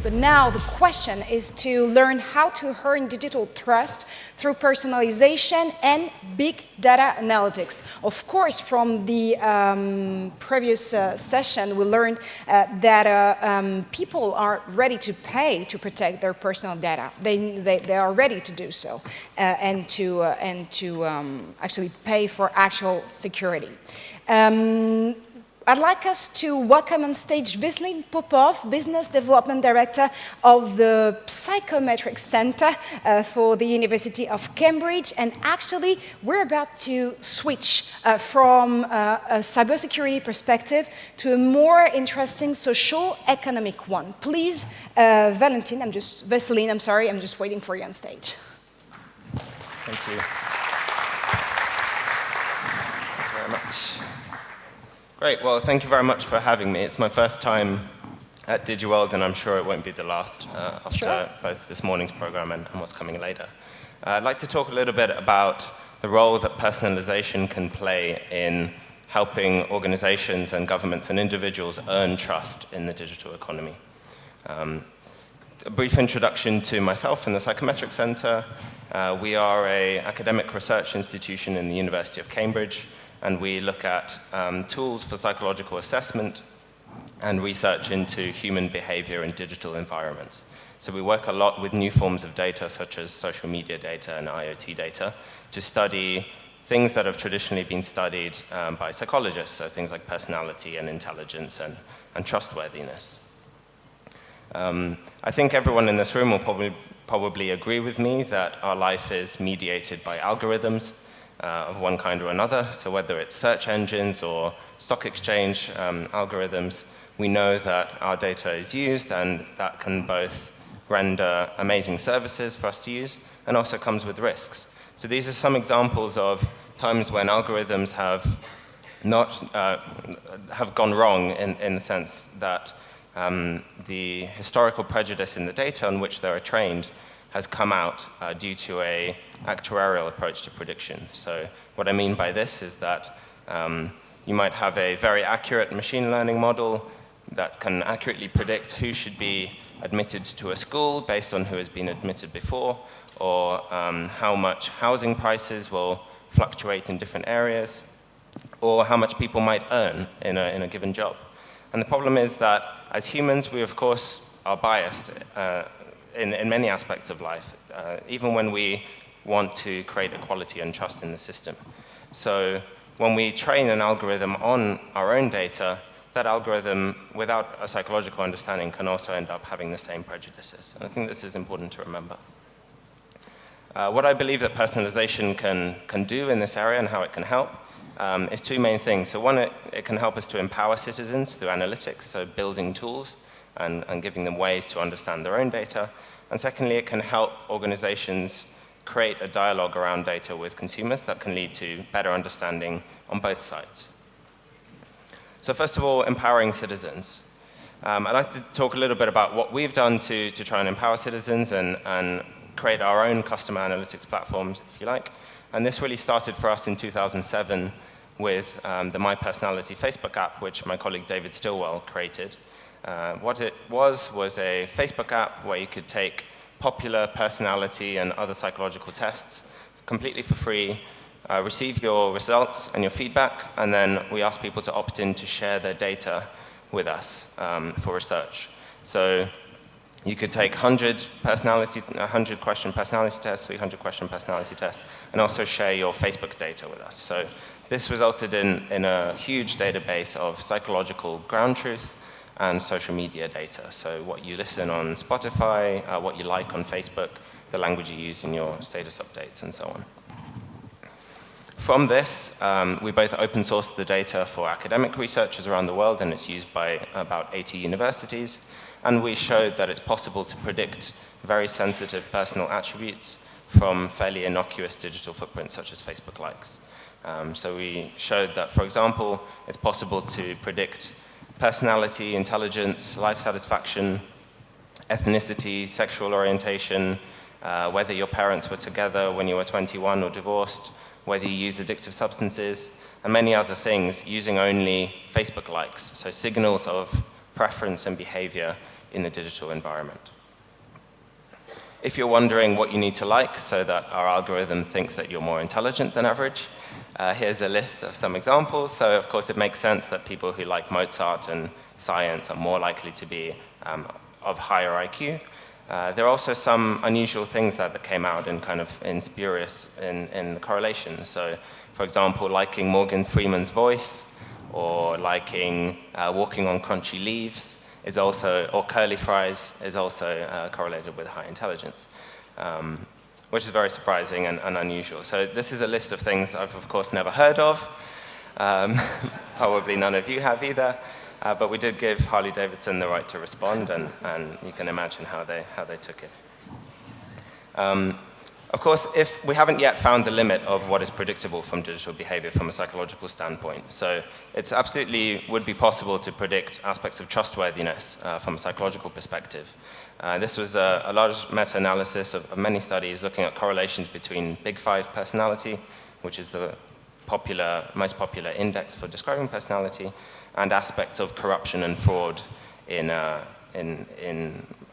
But now the question is to learn how to earn digital trust through personalization and big data analytics. Of course, from the previous session, we learned that people are ready to pay to protect their personal data. They are ready to do so and to actually pay for actual security. I'd like us to welcome on stage Vesselin POPOV, Business Development Director of the Psychometrics Center for the University of Cambridge. And actually, we're about to switch from a cybersecurity perspective to a more interesting social-economic one. Please, Vesselin, I'm just waiting for you on stage. Thank you. Thank you very much. Great, well, thank you very much for having me. It's my first time at DigiWorld, and I'm sure it won't be the last after both this morning's program and what's coming later. I'd like to talk a little bit about the role that personalization can play in helping organizations and governments and individuals earn trust in the digital economy. A brief introduction to myself and the Psychometrics Center. We are an academic research institution in the University of Cambridge, and we look at tools for psychological assessment and research into human behavior in digital environments. So we work a lot with new forms of data, such as social media data and IoT data, to study things that have traditionally been studied by psychologists, so things like personality and intelligence and trustworthiness. I think everyone in this room will probably agree with me that our life is mediated by algorithms of one kind or another. So whether it's search engines or stock exchange algorithms, we know that our data is used, and that can both render amazing services for us to use and also comes with risks. So these are some examples of times when algorithms have gone wrong in the sense that the historical prejudice in the data on which they are trained has come out due to an actuarial approach to prediction. So what I mean by this is that you might have a very accurate machine learning model that can accurately predict who should be admitted to a school based on who has been admitted before, or how much housing prices will fluctuate in different areas, or how much people might earn in a given job. And the problem is that as humans, we of course are biased in many aspects of life, even when we want to create equality and trust in the system. So when we train an algorithm on our own data, that algorithm, without a psychological understanding, can also end up having the same prejudices. And I think this is important to remember. What I believe that personalization can do in this area and how it can help is two main things. So one, it can help us to empower citizens through analytics, so building tools and giving them ways to understand their own data. And secondly, it can help organizations create a dialogue around data with consumers that can lead to better understanding on both sides. So first of all, empowering citizens. I'd like to talk a little bit about what we've done to try and empower citizens and create our own customer analytics platforms, if you like. And this really started for us in 2007 with the My Personality Facebook app, which my colleague David Stilwell created. What it was a Facebook app where you could take popular personality and other psychological tests completely for free, receive your results and your feedback, and then we ask people to opt in to share their data with us for research. So you could take 100 question personality tests, 300 question personality tests, and also share your Facebook data with us. So this resulted in a huge database of psychological ground truth and social media data. So what you listen on Spotify, what you like on Facebook, the language you use in your status updates, and so on. From this, we both open sourced the data for academic researchers around the world, and it's used by about 80 universities. And we showed that it's possible to predict very sensitive personal attributes from fairly innocuous digital footprints, such as Facebook likes. So we showed that, for example, it's possible to predict personality, intelligence, life satisfaction, ethnicity, sexual orientation, whether your parents were together when you were 21 or divorced, whether you use addictive substances, and many other things using only Facebook likes, so signals of preference and behavior in the digital environment. If you're wondering what you need to like so that our algorithm thinks that you're more intelligent than average, here's a list of some examples. So of course it makes sense that people who like Mozart and science are more likely to be of higher IQ. There are also some unusual things that came out in spurious in the correlation. So for example, liking Morgan Freeman's voice, or liking walking on crunchy leaves is also, or curly fries is also correlated with high intelligence, which is very surprising and unusual. So this is a list of things I've of course never heard of. Probably none of you have either, but we did give Harley-Davidson the right to respond, and you can imagine how they took it. Of course, if we haven't yet found the limit of what is predictable from digital behavior from a psychological standpoint, so it's absolutely would be possible to predict aspects of trustworthiness from a psychological perspective. This was a large meta-analysis of many studies looking at correlations between Big Five personality, which is the most popular index for describing personality, and aspects of corruption and fraud in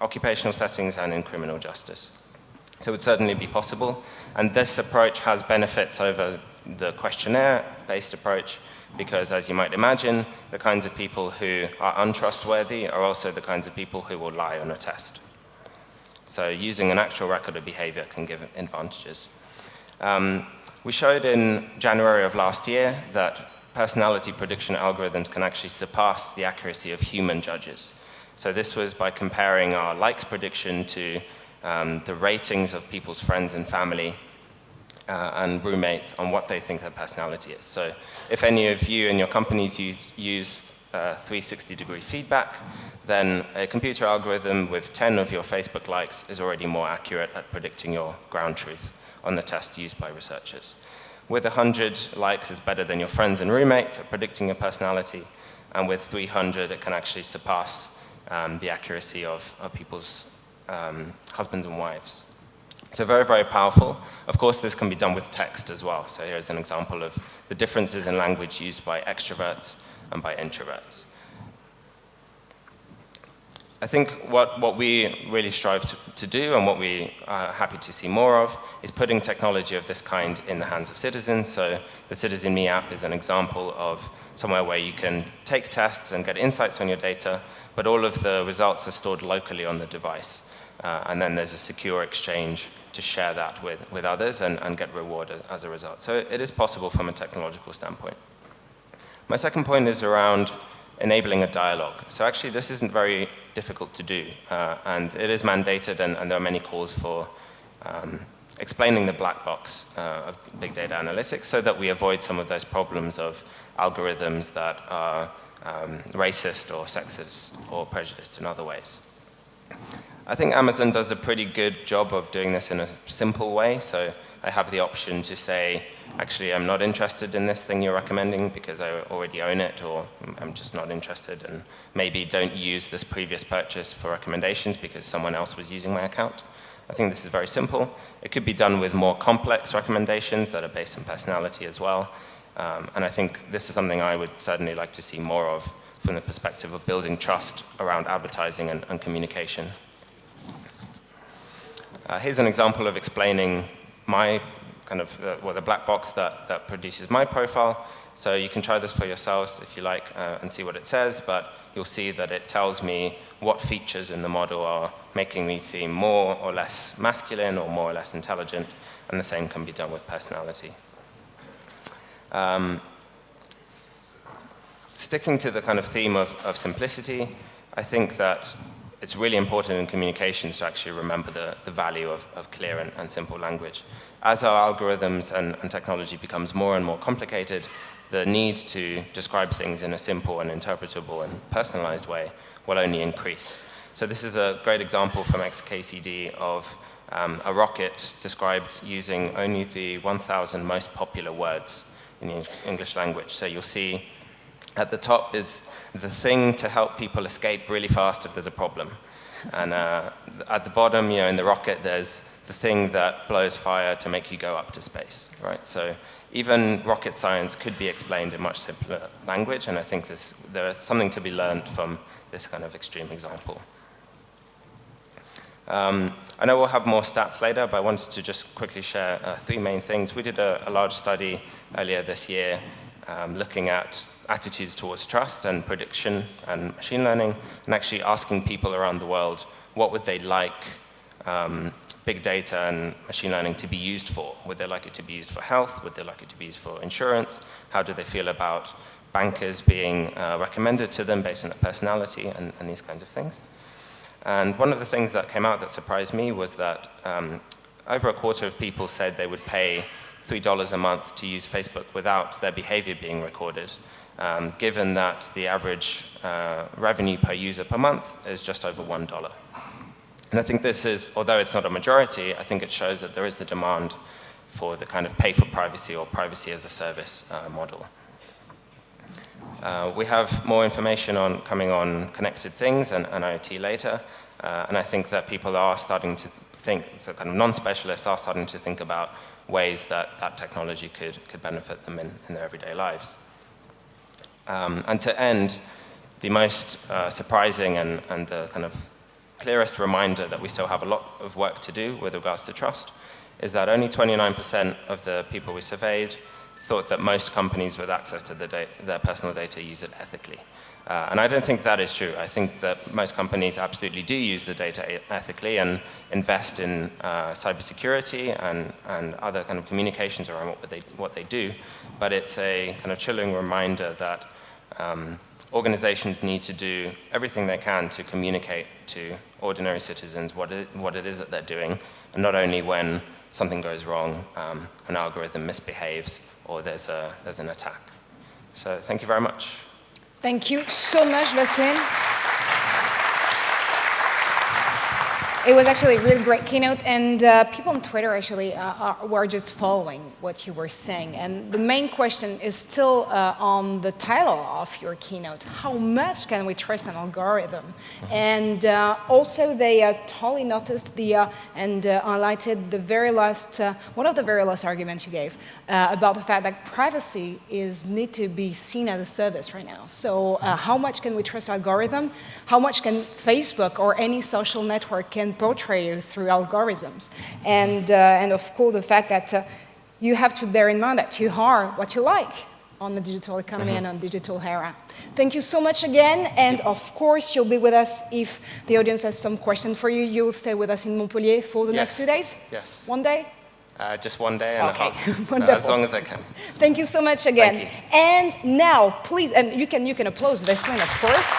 occupational settings and in criminal justice. So it would certainly be possible. And this approach has benefits over the questionnaire-based approach, because as you might imagine, the kinds of people who are untrustworthy are also the kinds of people who will lie on a test. So using an actual record of behavior can give advantages. We showed in January of last year that personality prediction algorithms can actually surpass the accuracy of human judges. So this was by comparing our likes prediction to the ratings of people's friends and family and roommates on what they think their personality is. So if any of you in your companies use 360-degree feedback, then a computer algorithm with 10 of your Facebook likes is already more accurate at predicting your ground truth on the test used by researchers. With 100 likes, it's better than your friends and roommates at predicting your personality, and with 300, it can actually surpass the accuracy of people's husbands and wives. So very, very powerful. Of course, this can be done with text as well. So here's an example of the differences in language used by extroverts and by introverts. I think what we really strive to do, and what we are happy to see more of, is putting technology of this kind in the hands of citizens. So the Citizen Me app is an example of somewhere where you can take tests and get insights on your data, but all of the results are stored locally on the device. And then there's a secure exchange to share that with others and get rewarded as a result. So it is possible from a technological standpoint. My second point is around enabling a dialogue. So actually, this isn't very difficult to do, and it is mandated, and there are many calls for explaining the black box of big data analytics so that we avoid some of those problems of algorithms that are racist or sexist or prejudiced in other ways. I think Amazon does a pretty good job of doing this in a simple way. So I have the option to say, actually, I'm not interested in this thing you're recommending because I already own it, or I'm just not interested, and maybe don't use this previous purchase for recommendations because someone else was using my account. I think this is very simple. It could be done with more complex recommendations that are based on personality as well. And I think this is something I would certainly like to see more of from the perspective of building trust around advertising and communication. Here's an example of explaining my the black box that produces my profile. So you can try this for yourselves if you like and see what it says, but you'll see that it tells me what features in the model are making me seem more or less masculine or more or less intelligent, and the same can be done with personality. Sticking to the kind of theme of simplicity, I think that it's really important in communications to actually remember the value of clear and simple language. As our algorithms and technology becomes more and more complicated, the need to describe things in a simple and interpretable and personalized way will only increase. So this is a great example from XKCD of a rocket described using only the 1,000 most popular words in the English language. So you'll see at the top is the thing to help people escape really fast if there's a problem. And at the bottom, in the rocket, there's the thing that blows fire to make you go up to space, right? So even rocket science could be explained in much simpler language, and I think there is something to be learned from this kind of extreme example. I know we'll have more stats later, but I wanted to just quickly share 3 main things. We did a large study earlier this year looking at attitudes towards trust and prediction and machine learning, and actually asking people around the world what would they like big data and machine learning to be used for. Would they like it to be used for health? Would they like it to be used for insurance? How do they feel about bankers being recommended to them based on their personality and these kinds of things? And one of the things that came out that surprised me was that over a quarter of people said they would pay $3 a month to use Facebook without their behavior being recorded, given that the average revenue per user per month is just over $1. And I think this is, although it's not a majority, I think it shows that there is a demand for the kind of pay for privacy or privacy as a service model. We have more information coming on connected things and IoT later, and I think that people are starting to think, so kind of non-specialists are starting to think about ways that that technology could benefit them in their everyday lives. And to end, the most surprising and the kind of clearest reminder that we still have a lot of work to do with regards to trust is that only 29% of the people we surveyed thought that most companies with access to their personal data use it ethically. And I don't think that is true. I think that most companies absolutely do use the data ethically and invest in cybersecurity and other kind of communications around what they do. But it's a kind of chilling reminder that organizations need to do everything they can to communicate to ordinary citizens what it is that they're doing, and not only when something goes wrong, an algorithm misbehaves, or there's an attack. So thank you very much. Thank you so much, Vesselin. It was actually a really great keynote, and people on Twitter actually were just following what you were saying. And the main question is still on the title of your keynote: how much can we trust an algorithm? And also, they totally noticed and highlighted the very last, one of the very last arguments you gave about the fact that privacy need to be seen as a service right now. So how much can we trust algorithm? How much can Facebook or any social network can portray you through algorithms? And of course, the fact that you have to bear in mind that you are what you like on the digital economy and on digital era. Thank you so much again, and of course, you'll be with us if the audience has some questions for you. You'll stay with us in Montpellier for the next 2 days? Yes. 1 day? Just 1 day and a half, so as long as I can. Thank you so much again. Thank you. And now, please, and you can applaud Vesselin, of course.